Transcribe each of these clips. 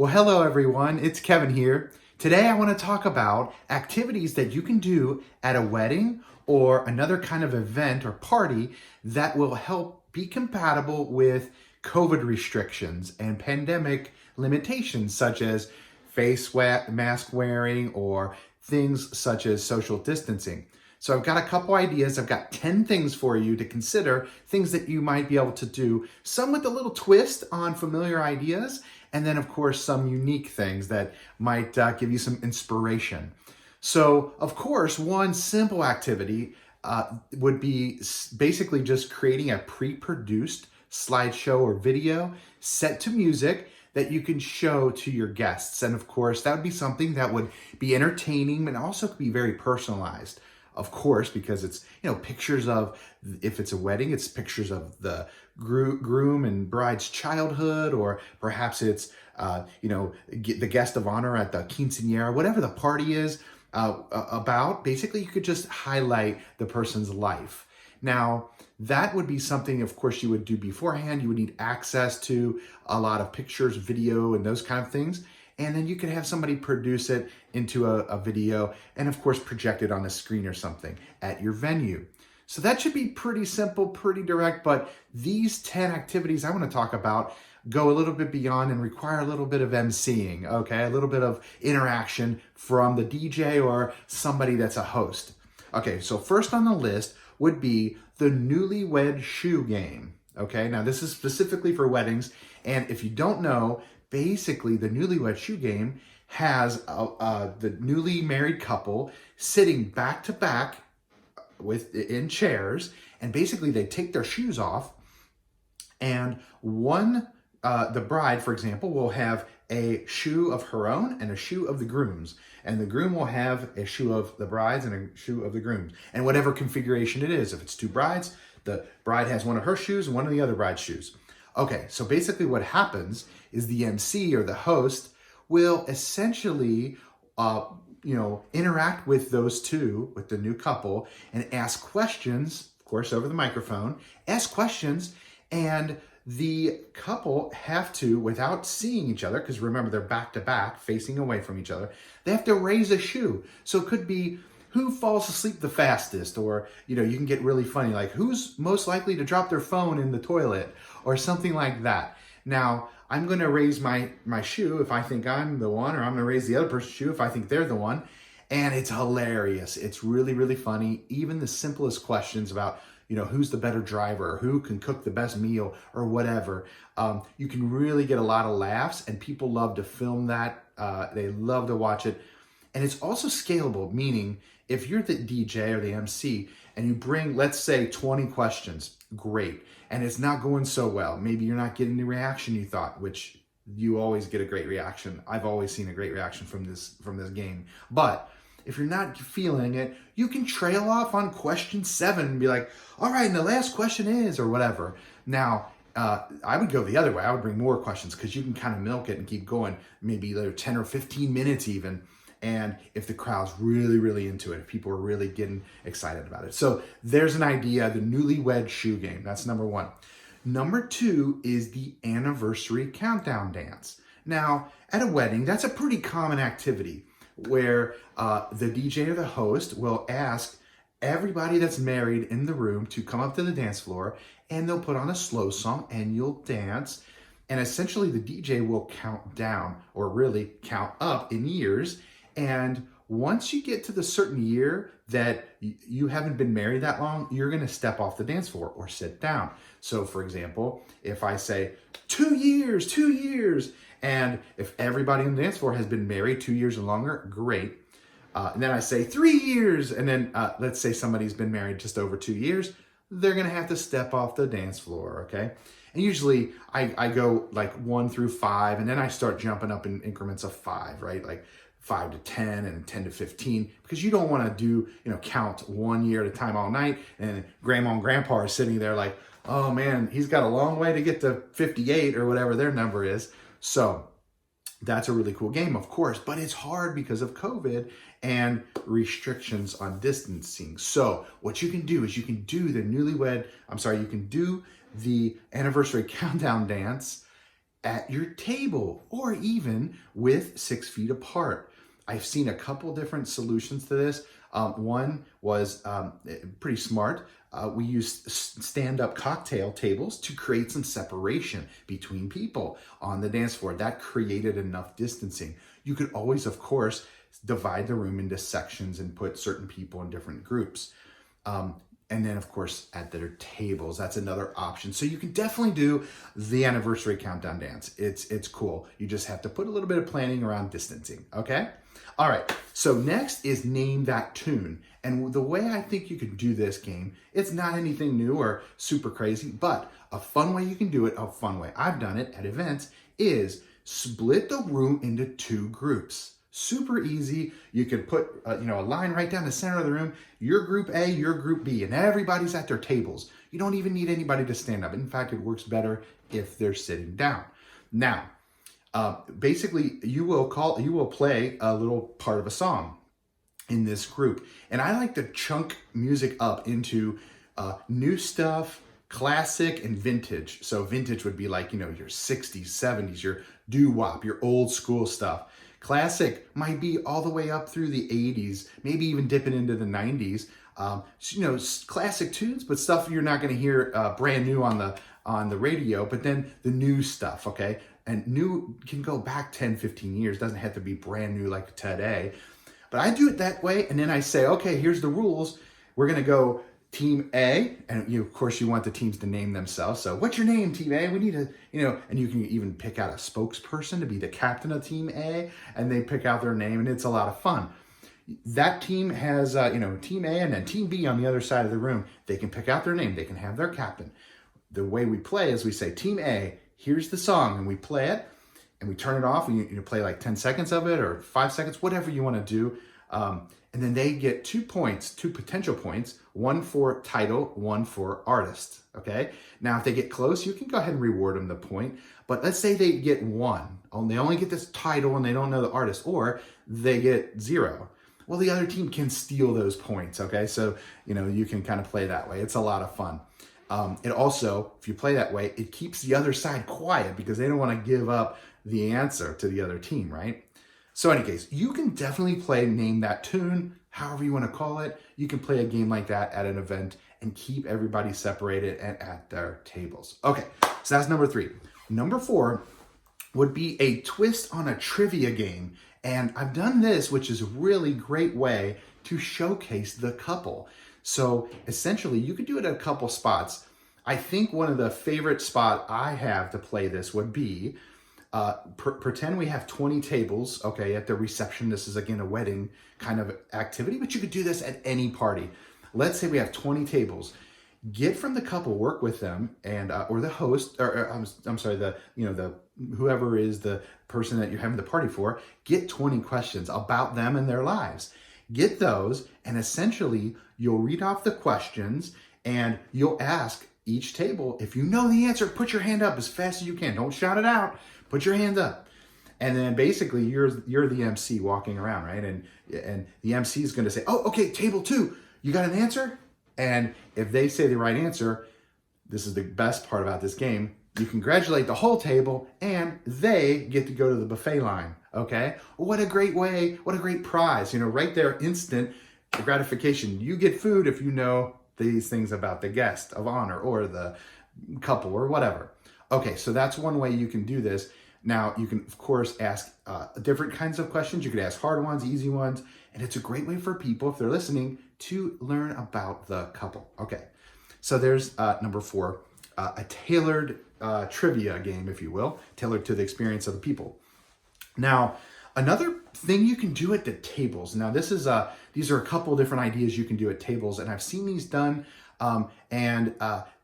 Well, hello everyone, it's Kevin here. Today I want to talk about activities that you can do at a wedding or another kind of event or party that will help be compatible with COVID restrictions and pandemic limitations such as mask wearing or things such as social distancing. So I've got a couple ideas. I've got 10 things for you to consider, things that you might be able to do, some with a little twist on familiar ideas, and then of course some unique things that might give you some inspiration. So of course, one simple activity would be basically just creating a pre-produced slideshow or video set to music that you can show to your guests. And of course, that would be something that would be entertaining and also could be very personalized. Of course, because it's, pictures of, if it's a wedding, it's pictures of the groom and bride's childhood, or perhaps it's, the guest of honor at the quinceañera, whatever the party is about. Basically, you could just highlight the person's life. Now, that would be something, of course, you would do beforehand. You would need access to a lot of pictures, video, and those kind of things. And then you could have somebody produce it into a video and of course project it on a screen or something at your venue. So that should be pretty simple, pretty direct, but these 10 activities I want to talk about go a little bit beyond and require a little bit of emceeing, okay? A little bit of interaction from the DJ or somebody that's a host. Okay, so first on the list would be the Newlywed shoe game, okay? Now this is specifically for weddings, and if you don't know, basically, the Newlywed shoe game has the newly married couple sitting back to back in chairs, and basically they take their shoes off, and the bride, for example, will have a shoe of her own and a shoe of the groom's, and the groom will have a shoe of the bride's and a shoe of the groom's, and whatever configuration it is. If it's two brides, the bride has one of her shoes and one of the other bride's shoes. Okay, so basically what happens is the MC or the host will essentially, interact with those two, with the new couple, and ask questions, of course, over the microphone, and the couple have to, without seeing each other, because remember, they're back to back, facing away from each other, they have to raise a shoe. So it could be, who falls asleep the fastest? Or, you can get really funny, like who's most likely to drop their phone in the toilet or something like that. Now, I'm going to raise my shoe if I think I'm the one, or I'm going to raise the other person's shoe if I think they're the one. And it's hilarious. It's really, really funny. Even the simplest questions about, who's the better driver, or who can cook the best meal, or whatever. You can really get a lot of laughs, and people love to film that. They love to watch it. And it's also scalable, meaning if you're the DJ or the MC and you bring, let's say, 20 questions, great, and it's not going so well. Maybe you're not getting the reaction you thought, which you always get a great reaction. I've always seen a great reaction from this game. But if you're not feeling it, you can trail off on question 7 and be like, all right, and the last question is, or whatever. Now, I would go the other way. I would bring more questions because you can kind of milk it and keep going, maybe 10 or 15 minutes even. And if the crowd's really, really into it, if people are really getting excited about it. So there's an idea, the Newlywed shoe game. That's number 1. Number 2 is the anniversary countdown dance. Now, at a wedding, that's a pretty common activity where the DJ or the host will ask everybody that's married in the room to come up to the dance floor, and they'll put on a slow song and you'll dance. And essentially the DJ will count down, or really count up in years. And once you get to the certain year that you haven't been married that long, you're going to step off the dance floor or sit down. So for example, if I say 2 years, and if everybody on the dance floor has been married 2 years or longer, great. And then I say 3 years, and then let's say somebody's been married just over 2 years, they're going to have to step off the dance floor, okay? And usually I go like 1 through 5, and then I start jumping up in increments of 5, right? Like 5 to 10 and 10 to 15, because you don't want to do, count 1 year at a time all night. And grandma and grandpa are sitting there like, oh man, he's got a long way to get to 58 or whatever their number is. So that's a really cool game, of course, but it's hard because of COVID and restrictions on distancing. So what you can do is you can do the anniversary countdown dance at your table or even with 6 feet apart. I've seen a couple different solutions to this. One was pretty smart. We used stand-up cocktail tables to create some separation between people on the dance floor. That created enough distancing. You could always, of course, divide the room into sections and put certain people in different groups. And then, of course, at their tables, that's another option. So you can definitely do the anniversary countdown dance. It's cool. You just have to put a little bit of planning around distancing, okay? All right, so next is name that tune. And the way I think you could do this game, it's not anything new or super crazy, but a fun way you can do it, a fun way I've done it at events, is split the room into 2 groups. Super easy. You could put a line right down the center of the room. Your group A, your group B, and everybody's at their tables. You don't even need anybody to stand up. In fact, it works better if they're sitting down. Now, basically, you will play a little part of a song in this group, and I like to chunk music up into new stuff, classic, and vintage. So vintage would be like your 60s, 70s, your doo-wop, your old school stuff. Classic might be all the way up through the 80s, maybe even dipping into the 90s. Classic tunes, but stuff you're not going to hear brand new on the radio, but then the new stuff, okay? And new can go back 10, 15 years. Doesn't have to be brand new like today. But I do it that way, and then I say, okay, here's the rules. We're going to go Team A, and of course you want the teams to name themselves. So what's your name, Team A? We need to, and you can even pick out a spokesperson to be the captain of Team A, and they pick out their name, and it's a lot of fun. That team has, Team A and then Team B on the other side of the room. They can pick out their name. They can have their captain. The way we play is we say, Team A, here's the song, and we play it, and we turn it off, and you play like 10 seconds of it or 5 seconds, whatever you want to do. And then they get 2 points, 2 potential points, one for title, one for artist, okay? Now, if they get close, you can go ahead and reward them the point, but let's say they get 1, they only get this title and they don't know the artist, or they get 0. Well, the other team can steal those points, okay? So, you can kind of play that way. It's a lot of fun. It also, if you play that way, it keeps the other side quiet because they don't want to give up the answer to the other team, right? So in any case, you can definitely play Name That Tune, however you want to call it. You can play a game like that at an event and keep everybody separated and at their tables. Okay, so that's number 3. Number 4 would be a twist on a trivia game. And I've done this, which is a really great way to showcase the couple. So essentially, you could do it at a couple spots. I think one of the favorite spot I have to play this would be pretend we have 20 tables, okay, at the reception. This is, again, a wedding kind of activity, but you could do this at any party. Let's say we have 20 tables. Get from the couple, work with them, and or the host, or I'm sorry, the whoever is the person that you're having the party for. Get 20 questions about them and their lives. Get those, and essentially you'll read off the questions, and you'll ask each table, if you know the answer, put your hand up as fast as you can. Don't shout it out. Put your hands up. And then basically you're the MC walking around, right? And the MC is going to say, oh, okay, table 2, you got an answer? And if they say the right answer, this is the best part about this game, you congratulate the whole table and they get to go to the buffet line, okay? What a great way, what a great prize, right there, instant gratification. You get food if you know these things about the guest of honor or the couple or whatever. Okay, so that's one way you can do this. Now, you can, of course, ask different kinds of questions. You could ask hard ones, easy ones, and it's a great way for people, if they're listening, to learn about the couple. Okay, so there's number 4, a tailored trivia game, if you will, tailored to the experience of the people. Now, another thing you can do at the tables. Now, these are a couple different ideas you can do at tables, and I've seen these done and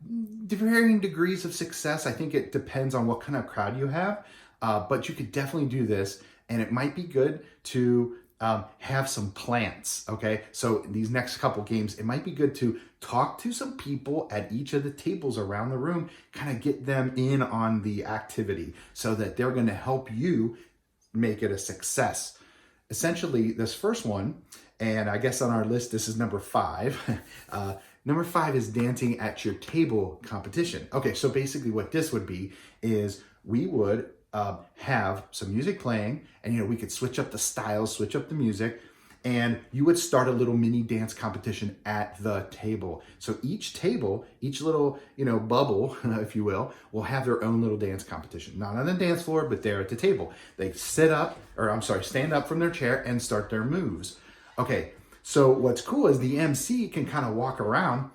varying degrees of success. I think it depends on what kind of crowd you have, but you could definitely do this, and it might be good to have some plants, okay? So these next couple games, it might be good to talk to some people at each of the tables around the room, kind of get them in on the activity so that they're going to help you make it a success. Essentially, this first one, and I guess on our list, this is number 5. Number 5 is dancing at your table competition. Okay, so basically what this would be is we would have some music playing, and we could switch up the styles, switch up the music, and you would start a little mini dance competition at the table. So each table, each little, bubble, if you will have their own little dance competition. Not on the dance floor, but there at the table. They stand up from their chair and start their moves. Okay, so what's cool is the MC can kind of walk around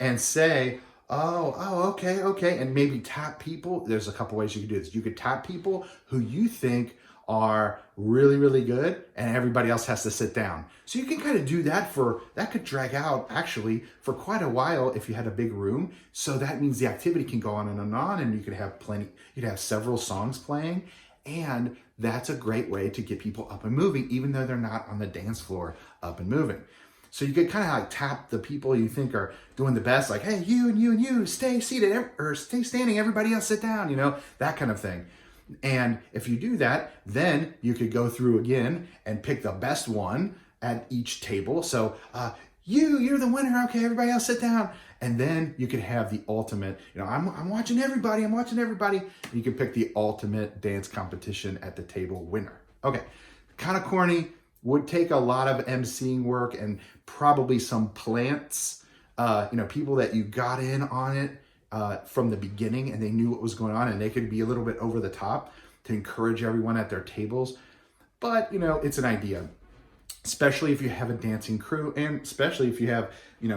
and say, okay, and maybe tap people. There's a couple ways you could do this. You could tap people who you think are really, really good, and everybody else has to sit down. So you can kind of do that that could drag out actually for quite a while if you had a big room. So that means the activity can go on, and you could have you'd have several songs playing, and that's a great way to get people up and moving, even though they're not on the dance floor up and moving. So you could kind of like tap the people you think are doing the best, like, hey, you and you and you, stay seated or stay standing, everybody else sit down, that kind of thing. And if you do that, then you could go through again and pick the best one at each table. So you're the winner. Okay, everybody else sit down. And then you could have the ultimate, I'm watching everybody. You can pick the ultimate dance competition at the table winner. Okay, kind of corny, would take a lot of emceeing work and probably some plants, people that you got in on it from the beginning and they knew what was going on, and they could be a little bit over the top to encourage everyone at their tables. But, it's an idea, especially if you have a dancing crew, and especially if you have,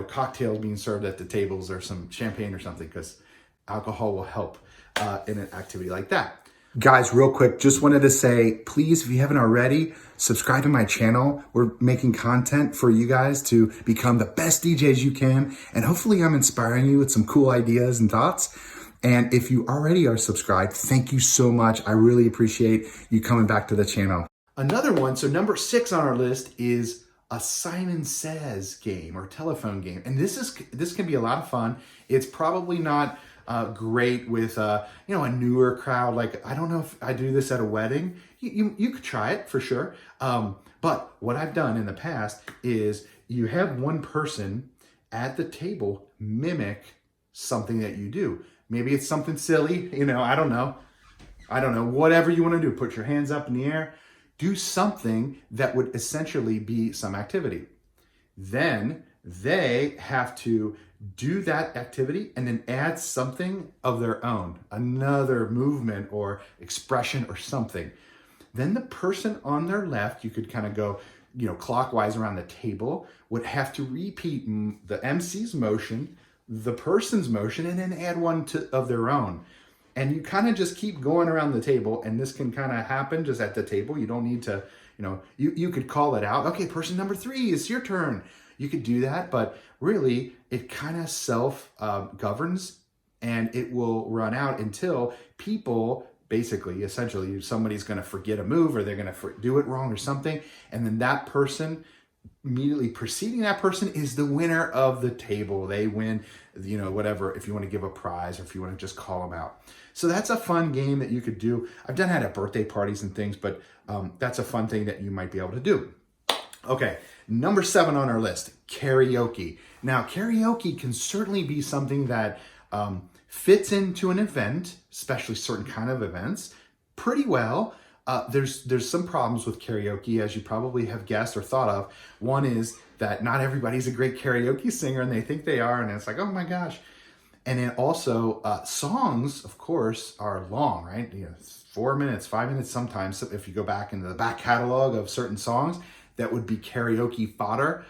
cocktails being served at the tables or some champagne or something, because alcohol will help in an activity like that. Guys, real quick, just wanted to say, please, if you haven't already, subscribe to my channel. We're making content for you guys to become the best DJs you can. And hopefully I'm inspiring you with some cool ideas and thoughts. And if you already are subscribed, thank you so much. I really appreciate you coming back to the channel. Another one, so number 6 on our list is a Simon Says game or telephone game. And this can be a lot of fun. It's probably not great with a newer crowd. Like, I don't know if I do this at a wedding. You could try it for sure. But what I've done in the past is you have one person at the table mimic something that you do. Maybe it's something silly, I don't know, whatever you want to do. Put your hands up in the air, do something that would essentially be some activity. Then they have to do that activity and then add something of their own, another movement or expression or something. Then the person on their left, you could kind of go, clockwise around the table, would have to repeat the MC's motion, the person's motion, and then add one of their own. And you kind of just keep going around the table, and this can kind of happen just at the table. You don't need to, you could call it out. Okay, person number 3, it's your turn. You could do that, but really it kind of self-governs, and it will run out until people essentially, somebody's going to forget a move, or they're going to do it wrong or something. And then that person immediately preceding that person is the winner of the table. They win, whatever, if you want to give a prize or if you want to just call them out. So that's a fun game that you could do. I've done that at birthday parties and things, but that's a fun thing that you might be able to do. Okay, number 7 on our list, karaoke. Now, karaoke can certainly be something that fits into an event, especially certain kind of events, pretty well. There's some problems with karaoke, as you probably have guessed or thought of. One is that not everybody's a great karaoke singer, and they think they are, and it's like, oh my gosh. And then also, songs, of course, are long, right? 4 minutes, 5 minutes sometimes. If you go back into the back catalog of certain songs, that would be karaoke fodder.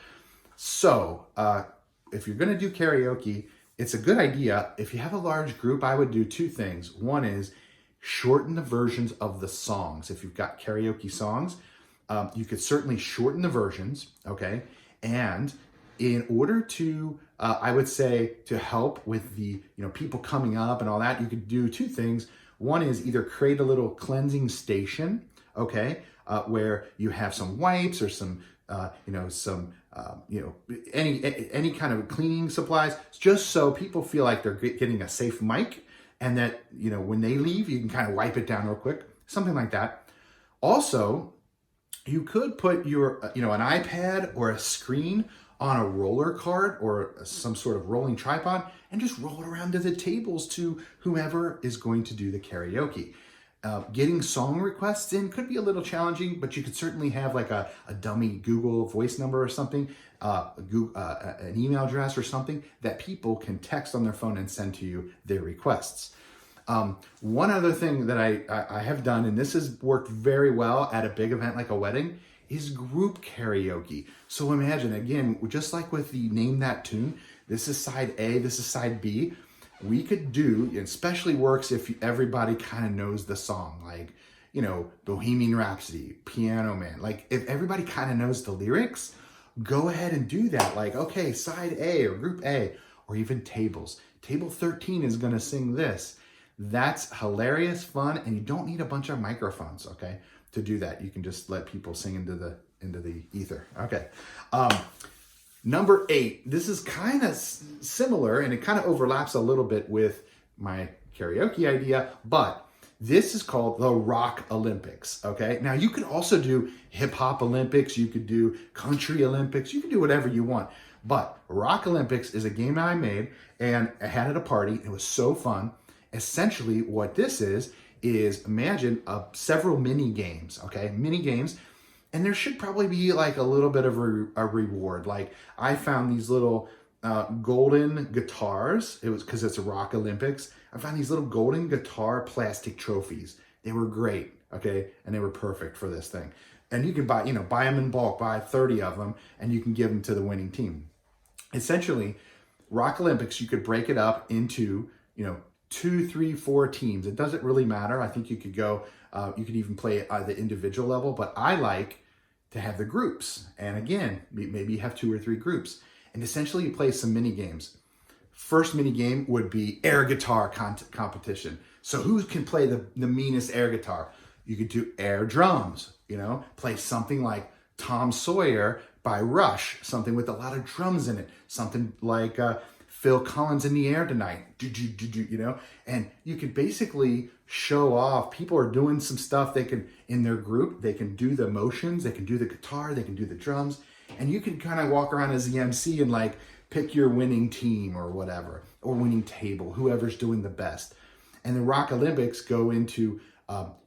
So if you're going to do karaoke, it's a good idea. If you have a large group, I would do 2 things. One is shorten the versions of the songs. If you've got karaoke songs, you could certainly shorten the versions, okay? And in order to, I would say, to help with the people coming up and all that, you could do 2 things. One is either create a little cleansing station, okay, where you have some wipes or some, any kind of cleaning supplies, just so people feel like they're getting a safe mic, and that, when they leave, you can kind of wipe it down real quick, something like that. Also, you could put your, an iPad or a screen on a roller cart or some sort of rolling tripod and just roll it around to the tables to whoever is going to do the karaoke. Getting song requests in could be a little challenging, but you could certainly have like a dummy Google voice number or something, an email address or something that people can text on their phone and send to you their requests. One other thing that I have done, and this has worked very well at a big event like a wedding, is group karaoke. So imagine, again, just like with the Name That Tune, this is side A, this is side B. We could do, it especially works if everybody kind of knows the song, like, Bohemian Rhapsody, Piano Man. Like, if everybody kind of knows the lyrics, go ahead and do that. Like, okay, side A or group A, or even tables. Table 13 is going to sing this. That's hilarious, fun, and you don't need a bunch of microphones, okay, to do that. You can just let people sing into the ether. Okay. Number 8, this is kind of similar, and it kind of overlaps a little bit with my karaoke idea, but this is called the Rock Olympics, okay? Now, you could also do hip-hop Olympics, you could do country Olympics, you can do whatever you want, but Rock Olympics is a game I made, and I had at a party. It was so fun. Essentially, what this is imagine several mini games, okay? Mini games. And there should probably be like a little bit of a reward. Like I found these little golden guitars. It was because it's a Rock Olympics. I found these little golden guitar plastic trophies. They were great, okay? And they were perfect for this thing. And you can buy them in bulk, buy 30 of them, and you can give them to the winning team. Essentially, Rock Olympics, you could break it up into, 2, 3, 4 teams. It doesn't really matter. I think you could go, you could even play at the individual level, but I like to have the groups. And again, maybe you have 2 or 3 groups. And essentially you play some mini games. First mini game would be air guitar competition. So who can play the meanest air guitar? You could do air drums, play something like Tom Sawyer by Rush, something with a lot of drums in it. Something like Phil Collins in the Air Tonight, and you could basically show off. People are doing some stuff. They can, in their group, they can do the motions, they can do the guitar, they can do the drums, and you can kind of walk around as the MC and like pick your winning team or whatever, or winning table, whoever's doing the best. And the Rock Olympics go into,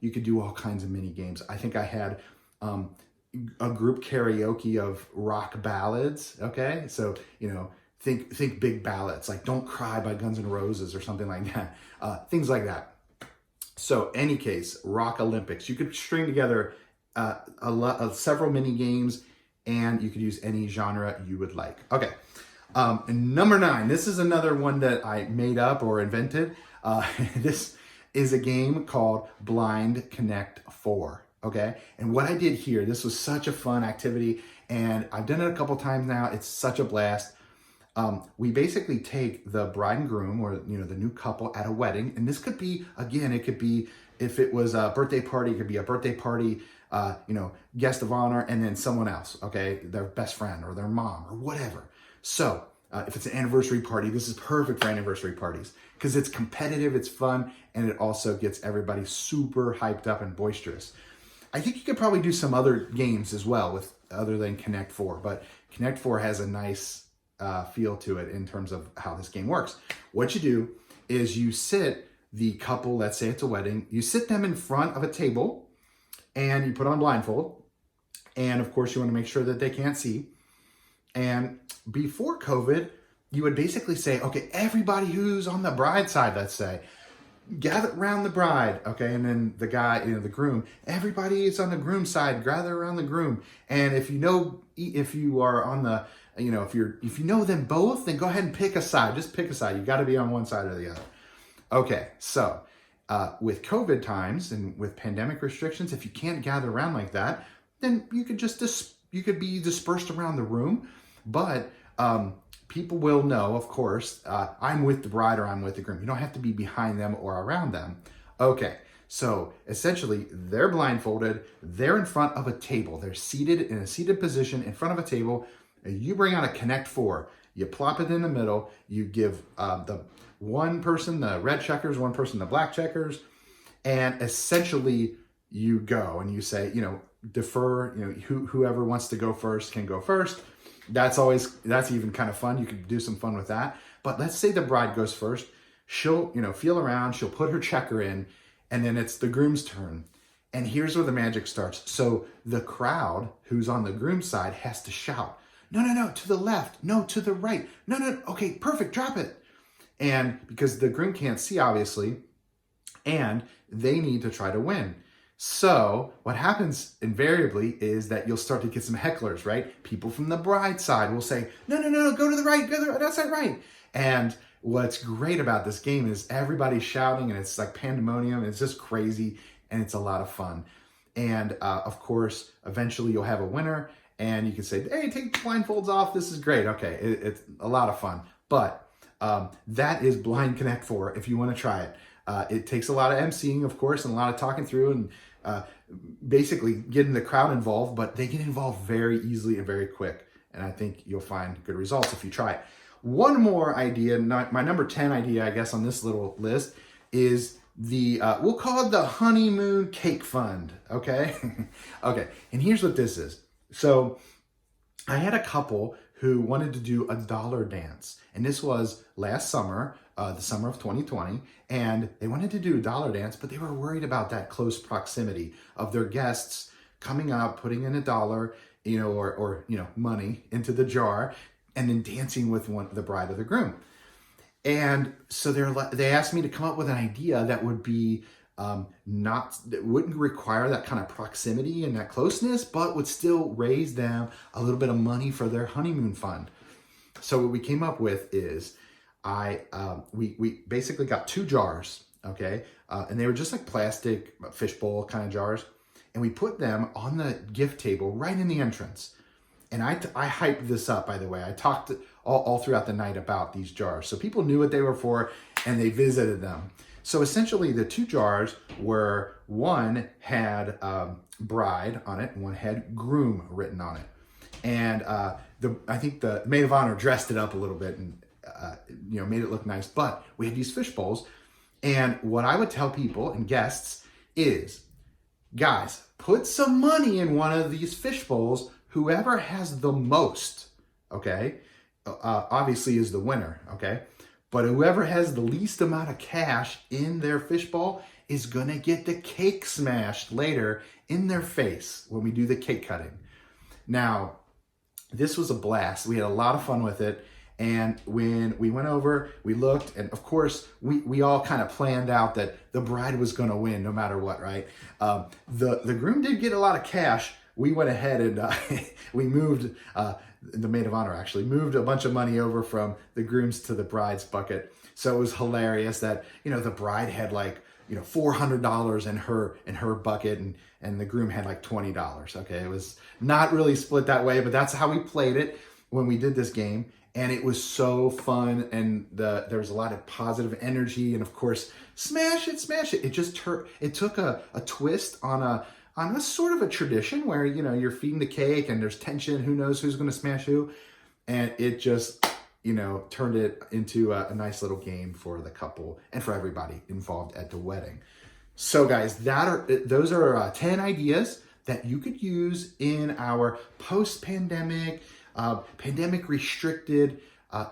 you could do all kinds of mini games. I think I had a group karaoke of rock ballads, okay? So, think big ballads, like Don't Cry by Guns N' Roses or something like that. Things like that. So any case, Rock Olympics. You could string together several mini games, and you could use any genre you would like. Okay. Number 9. This is another one that I made up or invented. This is a game called Blind Connect 4. Okay. And what I did here, this was such a fun activity, and I've done it a couple times now. It's such a blast. We basically take the bride and groom, or the new couple at a wedding, and this could be, again, it could be, if it was a birthday party, it could be a birthday party, guest of honor, and then someone else, okay, their best friend or their mom or whatever. So if it's an anniversary party, this is perfect for anniversary parties because it's competitive, it's fun, and it also gets everybody super hyped up and boisterous. I think you could probably do some other games as well other than Connect 4, but Connect 4 has a nice feel to it in terms of how this game works. What you do is you sit the couple, let's say it's a wedding, you sit them in front of a table and you put on blindfold. And of course you want to make sure that they can't see. And before COVID, you would basically say, okay, everybody who's on the bride side, let's say, gather around the bride, okay? And then the guy, the groom, everybody is on the groom side, gather around the groom. And if you are on the, if you know them both, then go ahead and pick a side. Just pick a side. You got to be on one side or the other. Okay, so with COVID times and with pandemic restrictions, if you can't gather around like that, then you could you could be dispersed around the room. But people will know, of course, I'm with the bride or I'm with the groom. You don't have to be behind them or around them. Okay, so essentially they're blindfolded. They're in front of a table. They're seated in a seated position in front of a table. You bring out a Connect 4. You plop it in the middle. You give the one person the red checkers, one person the black checkers, and essentially you go and you say, defer. Whoever wants to go first can go first. That's even kind of fun. You could do some fun with that. But let's say the bride goes first. She'll, feel around. She'll put her checker in, and then it's the groom's turn. And here's where the magic starts. So the crowd who's on the groom's side has to shout, no, no, no, to the left, no, to the right, no, no, okay, perfect, drop it. And because the groom can't see, obviously, and they need to try to win. So what happens invariably is that you'll start to get some hecklers, right? People from the bride side will say, no, no, no, go to the right, go to the right, that's not right. And what's great about this game is everybody's shouting and it's like pandemonium. It's just crazy and it's a lot of fun. And of course, eventually you'll have a winner and you can say, hey, take the blindfolds off. This is great. Okay, it's a lot of fun. But that is Blind Connect 4 if you want to try it. It takes a lot of emceeing, of course, and a lot of talking through and basically getting the crowd involved, but they get involved very easily and very quick. And I think you'll find good results if you try it. One more idea, my number 10 idea, I guess, on this little list is we'll call it the honeymoon cake fund, okay? Okay, and here's what this is. So I had a couple who wanted to do a dollar dance, and this was last summer, the summer of 2020, and they wanted to do a dollar dance, but they were worried about that close proximity of their guests coming up, putting in $1, or money into the jar, and then dancing with the bride or the groom. And so they asked me to come up with an idea that would be that wouldn't require that kind of proximity and that closeness, but would still raise them a little bit of money for their honeymoon fund. So what we came up with is we basically got 2 jars, okay? And they were just like plastic fishbowl kind of jars. And we put them on the gift table right in the entrance. And I hyped this up, by the way. I talked all throughout the night about these jars. So people knew what they were for and they visited them. So essentially the 2 jars were, one had bride on it and one had groom written on it. And I think the maid of honor dressed it up a little bit and made it look nice. But we had these fish bowls. And what I would tell people and guests is, guys, put some money in one of these fish bowls. Whoever has the most, okay, obviously is the winner, okay? But whoever has the least amount of cash in their fishbowl is gonna get the cake smashed later in their face when we do the cake cutting. Now, this was a blast. We had a lot of fun with it. And when we went over, we looked, and of course, we all kind of planned out that the bride was gonna win no matter what, right? The groom did get a lot of cash. We went ahead and we moved, the maid of honor actually moved a bunch of money over from the groom's to the bride's bucket. So it was hilarious that, the bride had like, $400 in her bucket and the groom had like $20. Okay. It was not really split that way, but that's how we played it when we did this game. And it was so fun. And there was a lot of positive energy and of course, smash it. It just it took a twist on a sort of a tradition where, you're feeding the cake and there's tension, who knows who's going to smash who. And it just, turned it into a nice little game for the couple and for everybody involved at the wedding. So guys, those are 10 ideas that you could use in our post-pandemic, pandemic restricted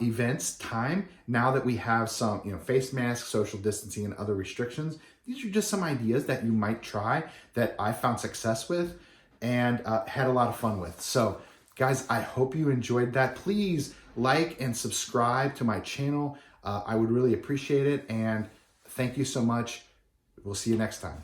events time. Now that we have some, face masks, social distancing and other restrictions, these are just some ideas that you might try that I found success with and had a lot of fun with. So guys, I hope you enjoyed that. Please like and subscribe to my channel. I would really appreciate it. And thank you so much. We'll see you next time.